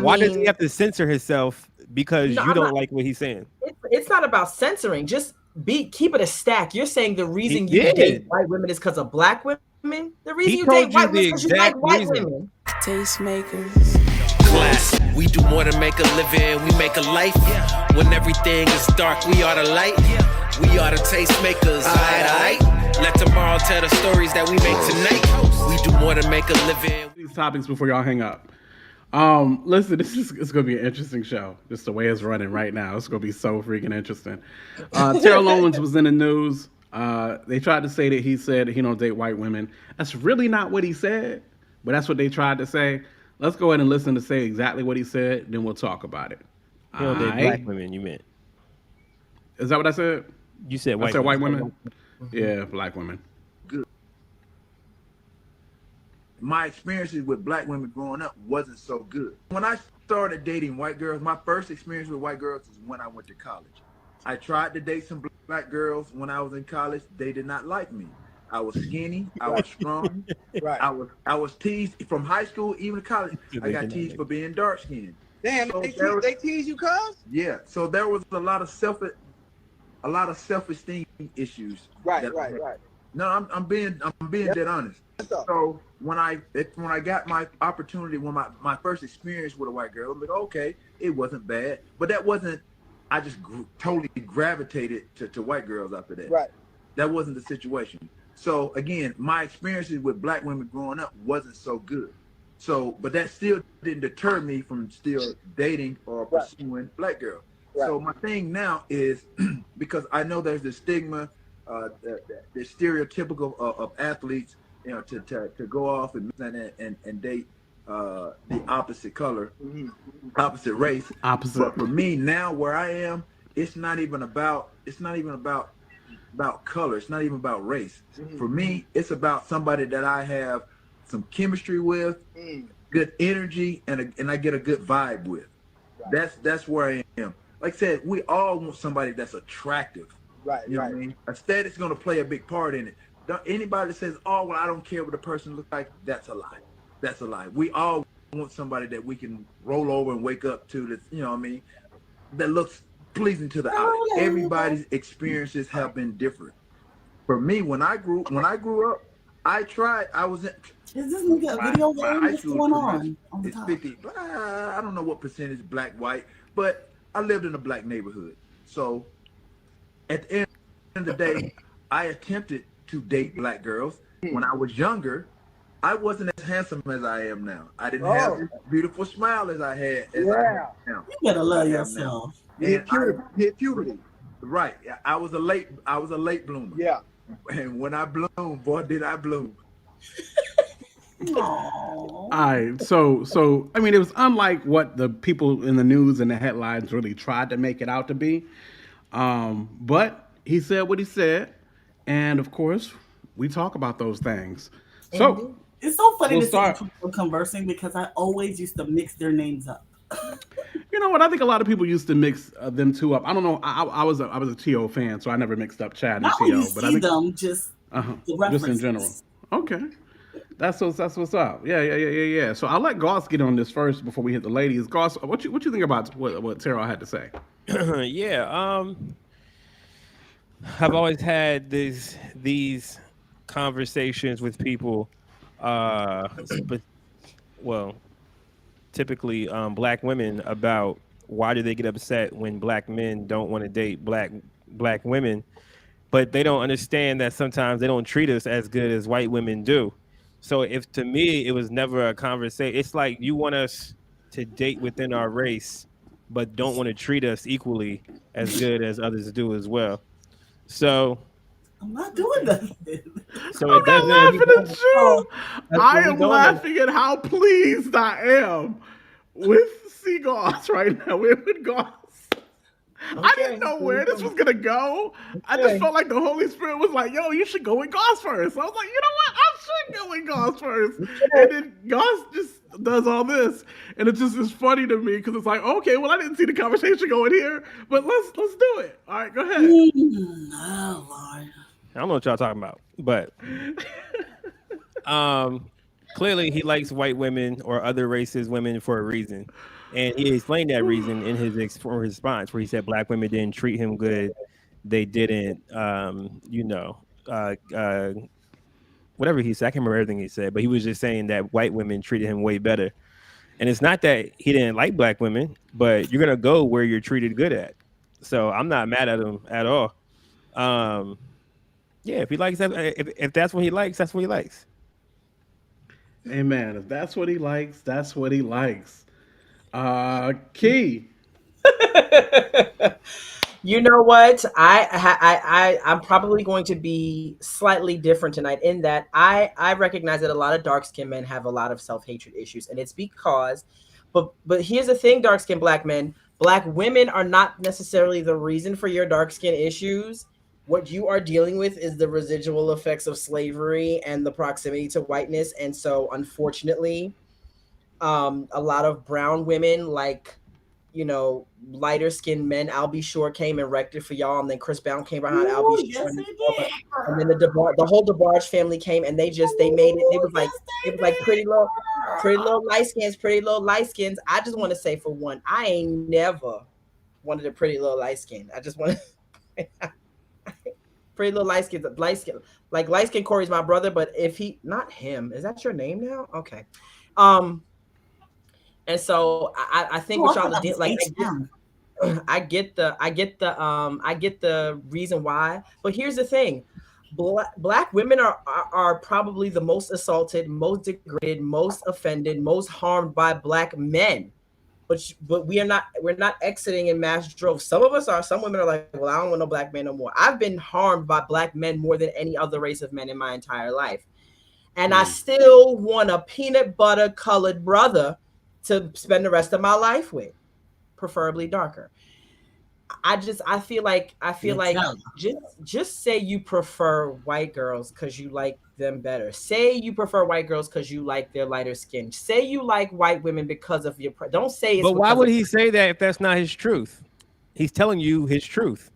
Why does he have to censor himself because no, you I'm don't not. like what he's saying? It's not about censoring. Just keep it a stack. You're saying the He reason you date did. white women is because of black women. The reason you He date told white you women is the because you like exact white reason. women. Tastemakers. Class. We do more than make a living, we make a life. When everything is dark, we are the light. We are the tastemakers. Alright. Let tomorrow tell the stories that we make tonight. We do more than make a living. These topics before y'all hang up. Listen, it's gonna be an interesting show. Just the way it's running right now, it's gonna be so freaking interesting. Terrell Owens was in the news. They tried to say that he said he don't date white women. That's really not what he said, but that's what they tried to say. Let's go ahead and listen to say exactly what he said, then we'll talk about it. He don't date black women. You meant? Is that what I said? You said I white. said white women. women. Yeah, black women. Good. My experiences with black women growing up wasn't so good. When I started dating white girls, my first experience with white girls is when I went to college. I tried to date some black girls when I was in college. They did not like me. I was skinny. I was strong. Right. I was teased from high school, even to college. I got teased for being dark skinned. Damn, So they tease you, cuz? Yeah. So there was a lot of self-esteem issues. Right. No, I'm being dead honest. So when I got my opportunity, when my first experience with a white girl, I'm like, okay, it wasn't bad, but that wasn't. I just totally gravitated to white girls after that. Right. That wasn't the situation. So again, my experiences with black women growing up wasn't so good. So, but that still didn't deter me from still dating or pursuing black girls. Right. So my thing now is because I know there's the stigma, the stereotypical of athletes, to go off and date the opposite color, opposite race. Opposite. But for me now, where I am, it's not even about color. It's not even about race. For me, it's about somebody that I have some chemistry with, good energy, and I get a good vibe with. Right. That's where I am. Like I said, we all want somebody that's attractive. Right. You know what I mean? Aesthetics going to play a big part in it. Anybody that says, "Oh, well, I don't care what the person looks like," that's a lie. That's a lie. We all want somebody that we can roll over and wake up to. That, you know what I mean? That looks pleasing to the eye. Everybody's experiences have been different. For me, when I grew up, I tried. I was in. Is this nigga a video game? What's going on? It's 50. I don't know what percentage black, white, but I lived in a black neighborhood. So at the end of the day, I attempted to date black girls. When I was younger, I wasn't as handsome as I am now. I didn't have this beautiful smile as I had as I have now. You better love yourself. Hit puberty. Right. I was a late bloomer. Yeah. And when I bloomed, boy, did I bloom. All right, so I mean, it was unlike what the people in the news and the headlines really tried to make it out to be. But he said what he said, and of course, we talk about those things. So it's so funny to see people conversing because I always used to mix their names up. You know what? I think a lot of people used to mix them two up. I don't know. I was a T.O. fan, so I never mixed up Chad and T.O. But I think them just just in general. Okay. That's what's up. Yeah. So I'll let Goss get on this first before we hit the ladies. Goss, what you think about what Terrell had to say? Yeah. I've always had these conversations with people, but typically black women about why do they get upset when black men don't want to date black women, but they don't understand that sometimes they don't treat us as good as white women do. So if to me it was never a conversation, it's like you want us to date within our race, but don't want to treat us equally as good as others do as well. So I'm not doing that. So I'm not laughing at you. I am laughing at how pleased I am with Goss right now. With Goss. Okay. I didn't know where this was gonna go. Okay. I just felt like the Holy Spirit was like, "Yo, you should go with Goss first." I was like, "You know what? I should go with Goss first." Okay. And then Goss just does all this, and it just is funny to me because it's like, okay, well, I didn't see the conversation going here, but let's do it. All right, go ahead. Oh Lord. I don't know what y'all talking about, but clearly he likes white women or other races women for a reason, and he explained that reason in his response, where he said black women didn't treat him good, they didn't, uh, uh, whatever he said. I can't remember everything he said, but he was just saying that white women treated him way better. And it's not that he didn't like black women, but you're gonna go where you're treated good at. So I'm not mad at him at all. Um, yeah, if he likes that, if that's what he likes, that's what he likes. Amen. If that's what he likes, that's what he likes. Key. You know what? I'm probably going to be slightly different tonight in that I recognize that a lot of dark skinned men have a lot of self-hatred issues, and it's because, but here's the thing, dark skinned black men, black women are not necessarily the reason for your dark skin issues. What you are dealing with is the residual effects of slavery and the proximity to whiteness, and so unfortunately, a lot of brown women like, lighter skinned men. Albie Shore came and wrecked it for y'all, and then Chris Brown came behind Ooh, Albie Shore, yes, it and then did. the whole DeBarge family came, and they made it. It was like pretty little light skins, pretty little light skins. I just want to say, for one, I ain't never wanted a pretty little light skin. I just want pretty little light skin, like light skin Corey's my brother, but if he not him, is that your name now? Okay. Um, and so I think Oh, what I thought y'all are that doing, was like H-M. I get the reason why, but here's the thing. Black women are probably the most assaulted, most degraded, most offended, most harmed by black men. But we're not exiting in mass droves. Some of us are. Some women are like, well, I don't want no black man no more. I've been harmed by black men more than any other race of men in my entire life, and I still want a peanut butter colored brother to spend the rest of my life with, preferably darker. I feel You're like jealous. just say you prefer white girls because you like them better. Say you prefer white girls because you like their lighter skin. Say you like white women because of don't say it's But why because would of. he say that if that's not his truth? He's telling you his truth.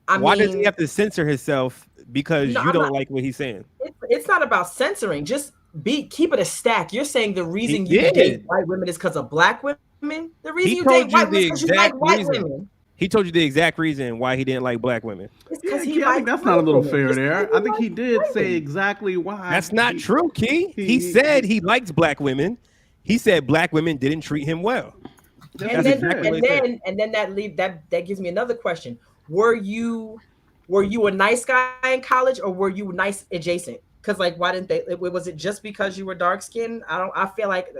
I Why does he mean, have to censor himself because no, you I'm don't not. like what he's saying? It's not about censoring. Just keep it a stack. You're saying the He reason you date did. white women is because of black women. The reason He you date told you white women the is because you like exact white reason. women. He told you the exact reason why he didn't like black women. It's because Yeah, he Key, I think likes that's not a white little women. fair Just say there. I he think he likes did white say women. exactly why. That's not true, Key. He said he liked black women. He said black women didn't treat him well. That's And what That's he then exactly said. what he said. that gives me another question. Were you a nice guy in college, or were you nice adjacent? Because like, why didn't they? Was it just because you were dark skinned? I feel like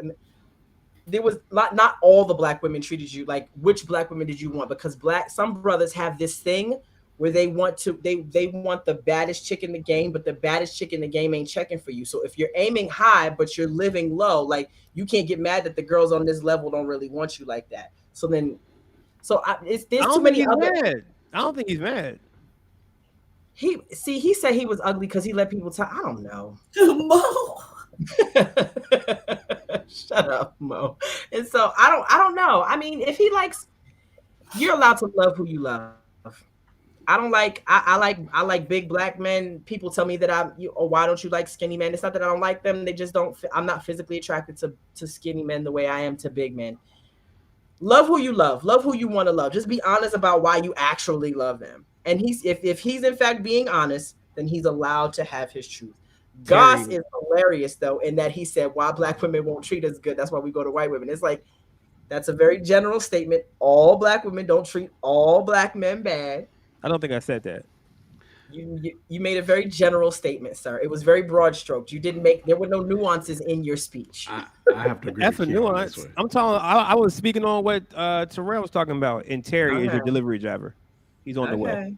there was not all the black women treated you like. Which black women did you want? Because some brothers have this thing where they want the baddest chick in the game, but the baddest chick in the game ain't checking for you. So if you're aiming high but you're living low, like, you can't get mad that the girls on this level don't really want you like that. I There's too don't think many he's other. mad. I don't think he's mad. He said he was ugly because he let people talk. I don't know. Mo. Shut up, Mo. And so I don't know. I mean, if he likes, you're allowed to love who you love. I don't like I like big black men. People tell me that why don't you like skinny men? It's not that I don't like them. They just don't. I'm not physically attracted to skinny men the way I am to big men. Love who you love. Love who you want to love. Just be honest about why you actually love them. And if he's in fact being honest, then he's allowed to have his truth. Goss Terry, is hilarious though, in that he said why black women won't treat us good. That's why we go to white women. It's like, that's a very general statement. All black women don't treat all black men bad. I don't think I said that. You made a very general statement, sir. It was very broad stroked. There were no nuances in your speech. I have to agree F with a Key on this nuance. one. I'm talking. I was speaking on what Terrell was talking about. And Terry is Okay. your delivery driver. He's on the way. Okay.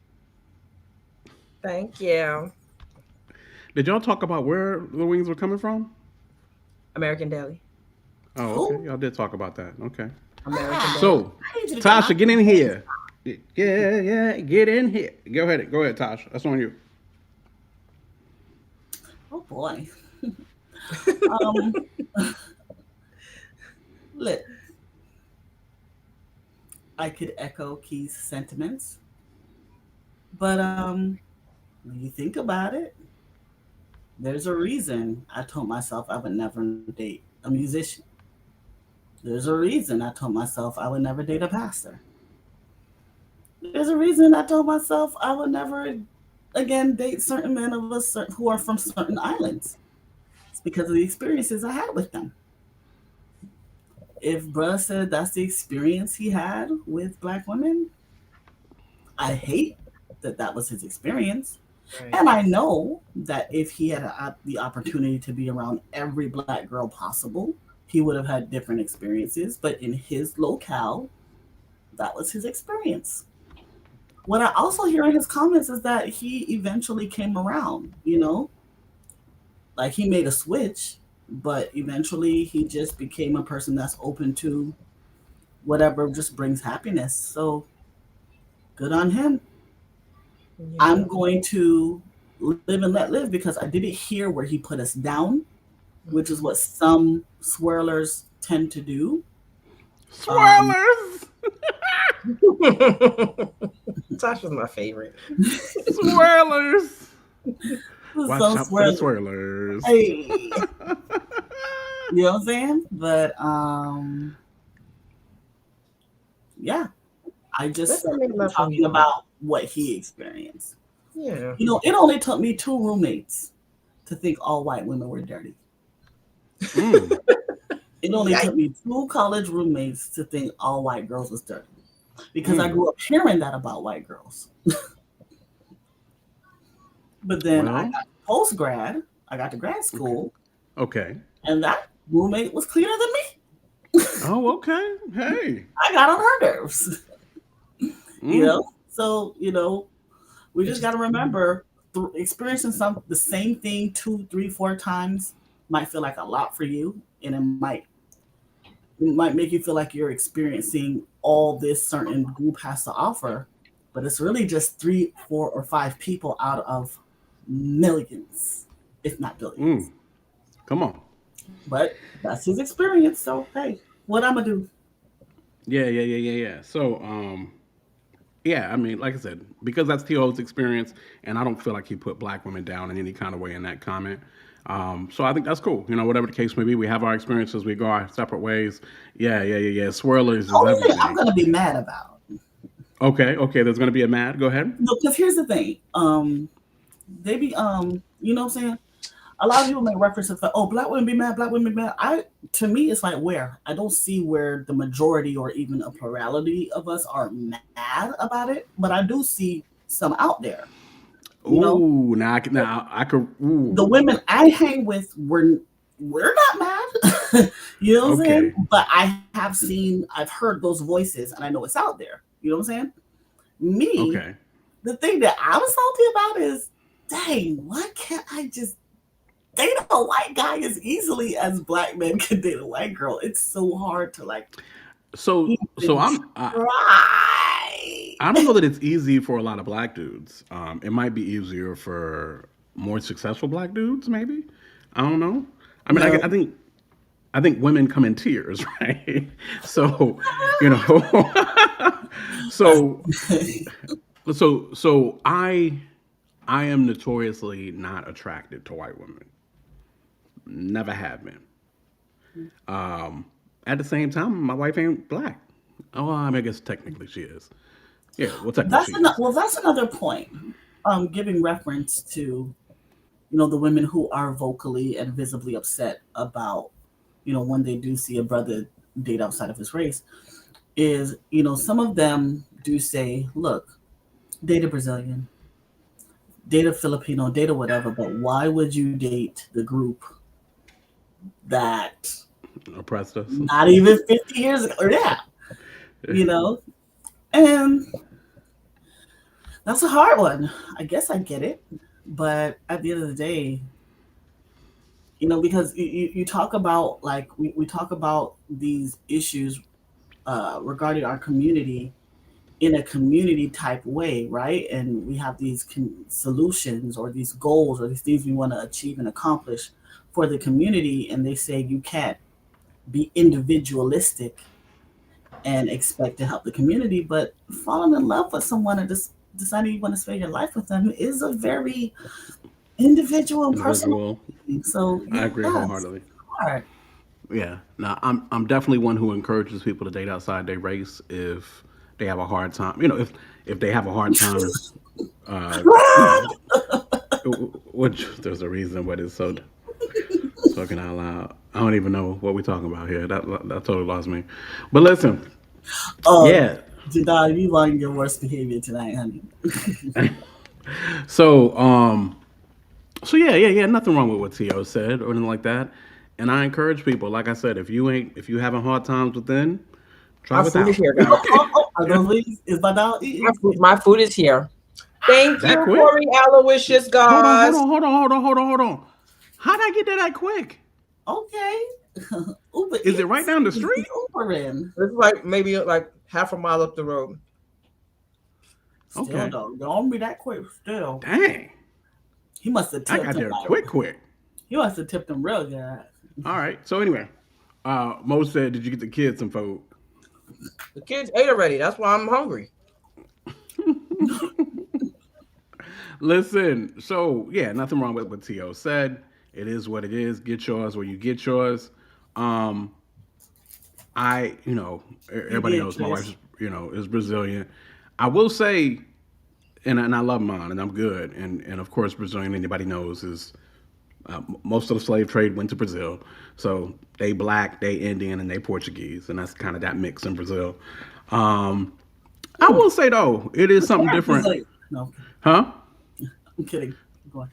Thank you. Did y'all talk about where the wings were coming from? American Deli. Oh, okay. Y'all did talk about that. Okay. American Deli. So, I need you to get Tasha, my- get in here. Yeah, get in here. Go ahead, Tasha. That's on you. Oh boy. Look, I could echo Key's sentiments, but when you think about it, There's a reason I told myself I would never date a musician. There's a reason I told myself I would never date a pastor. There's a reason I told myself I would never again date certain men of who are from certain islands. It's because of the experiences I had with them. If bruh said that's the experience he had with black women, I hate that that was his experience. Right. And I know that if he had the opportunity to be around every black girl possible, he would have had different experiences. But in his locale, that was his experience. What I also hear in his comments is that he eventually came around, like he made a switch, but eventually he just became a person that's open to whatever just brings happiness. So good on him. Yeah. I'm going to live and let live because I didn't hear where he put us down, which is what some swirlers tend to do. Swirlers! Tasha's my favorite. Swirlers! Watch Some out for the swirlers. Hey. You know what I'm saying? But yeah, I just talking about what he experienced. Yeah. It only took me 2 roommates to think all white women were dirty. It only took me 2 college roommates to think all white girls was dirty. Because I grew up hearing that about white girls. But then I got post grad, I got to grad school. Okay. And that roommate was cleaner than me. Oh, okay. Hey. I got on her nerves. So, we just got to remember experiencing the same thing 2, 3, 4 times might feel like a lot for you. And it might make you feel like you're experiencing all this certain group has to offer. But it's really just 3, 4, or 5 people out of millions, if not billions. Come on. But that's his experience. So, hey, what I'm going to do? Yeah. So, I mean, like I said, because that's T.O.'s experience, and I don't feel like he put black women down in any kind of way in that comment. So I think that's cool. Whatever the case may be, we have our experiences, we go our separate ways. Yeah. Swirlers is everything. I'm going to be mad about. Okay, there's going to be a mad. Go ahead. No, because here's the thing. They be, you know what I'm saying? A lot of people make references to, black women be mad, black women be mad. To me, it's like where? I don't see where the majority or even a plurality of us are mad about it, but I do see some out there. Ooh, now I could. Ooh. The women I hang with, we're not mad. You know what I'm saying? But I've heard those voices, and I know it's out there. You know what I'm saying? Me, the thing that I'm salty about is, dang, why can't I just date a white guy as easily as black men can date a white girl? It's so hard to like. So I don't know that it's easy for a lot of black dudes. It might be easier for more successful black dudes, maybe. I don't know. I mean, I think women come in tiers, right? So, so I am notoriously not attracted to white women. Never have been. At the same time, my wife ain't black. Oh, I guess technically she is. Yeah, well, technically that's another point. Giving reference to, the women who are vocally and visibly upset about, when they do see a brother date outside of his race, is, some of them do say, look, date a Brazilian, date a Filipino, date a whatever, but why would you date the group that oppressed us? Not even 50 years ago. And that's a hard one. I guess I get it. But at the end of the day, because you talk about, like, we talk about these issues regarding our community in a community type way, right? And we have these solutions or these goals or these things we want to achieve and accomplish for the community. And they say you can't be individualistic and expect to help the community, but falling in love with someone and just deciding you want to spend your life with them is a very Individual and personal. So I agree wholeheartedly. Hard. Yeah. Now I'm definitely one who encourages people to date outside their race if they have a hard time. You know, if they have a hard time. Which there's a reason, but it's so talking out loud. I don't even know what we're talking about here. That totally lost me. But listen, yeah. Jedi, you learned your worst behavior tonight, honey. So yeah. Nothing wrong with what T.O. said or anything like that. And I encourage people, like I said, if you having hard times within, try my food without. is here, guys. Are those ladies? Is my dog eating? My food is here. Thank you, quick? Corey Aloysius, guys. Hold on. How'd I get that quick? Okay. Uber is it right down the street? Uber in. It's like maybe like half a mile up the road. Still, okay. Though, don't be that quick. Still. Dang. He must have tipped I got there him quick. He must have tipped him real good. All right. So anyway, Mo said, "Did you get the kids some food?" The kids ate already. That's why I'm hungry. Listen, so yeah, nothing wrong with what T.O. said. It is what it is. Get yours where you get yours. Everybody knows my wife, is Brazilian. I will say, and I love mine, and I'm good. And of course, Brazilian, anybody knows, is most of the slave trade went to Brazil. So they Black, they Indian, and they Portuguese, and that's kind of that mix in Brazil. I will say though, it is something different. No. Huh? I'm kidding. Go on.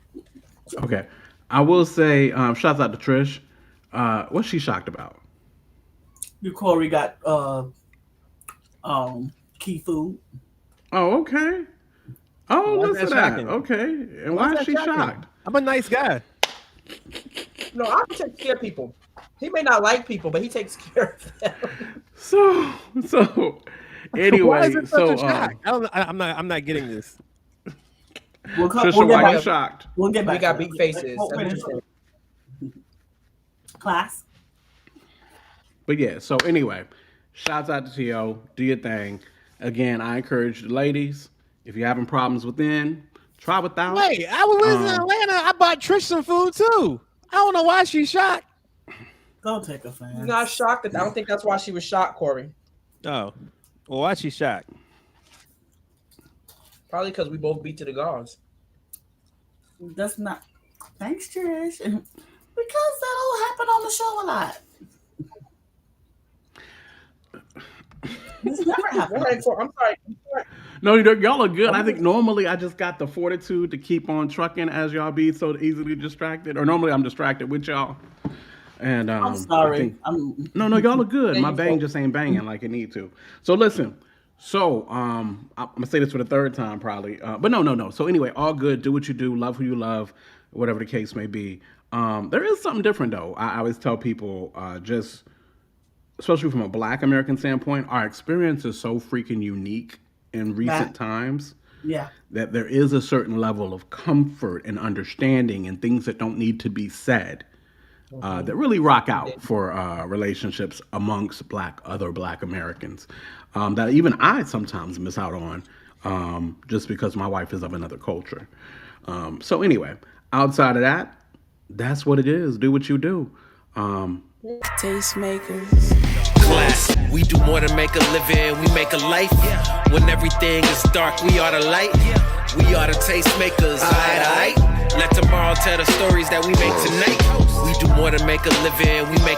Okay. I will say, shouts out to Trish. What's she shocked about? Your Corey got key food. Oh, okay. Oh, Why is listen to that that. shocking? Okay. And why is she shocked? I'm a nice guy. No, I take care of people. He may not like people, but he takes care of them. So anyway, Why is it such a shock? I'm not getting this. Trisha, why you shocked? We'll get back. We got big faces. Class. But yeah, so anyway, shouts out to T.O. Do your thing. Again, I encourage the ladies, if you're having problems within, try without. Wait, I was in Atlanta. I bought Trish some food too. I don't know why she's shocked. Don't take offense. She's not shocked. I don't think that's why she was shocked, Corey. Oh, well, why she shocked? Probably because we both beat to the gauze. That's not. Thanks, Trish. Because that'll happen on the show a lot. This never happened. I'm sorry. No, y'all are good. I think normally I just got the fortitude to keep on trucking as y'all be so easily distracted. Or normally I'm distracted with y'all. And I'm sorry. No, y'all are good. My bang just ain't banging like it need to. So listen. So I'm gonna say this for the third time probably. But no. So anyway, all good. Do what you do. Love who you love. Whatever the case may be. There is something different though. I always tell people just. Especially from a Black American standpoint, our experience is so freaking unique in recent times that there is a certain level of comfort and understanding and things that don't need to be said that really rock out for relationships amongst other Black Americans that even I sometimes miss out on just because my wife is of another culture. So anyway, outside of that, that's what it is. Do what you do. Tastemakers. Class. We do more than make a living, we make a life. When everything is dark, we are the light. We are the tastemakers. Aight. Let tomorrow tell the stories that we make tonight. We do more than make a living, we make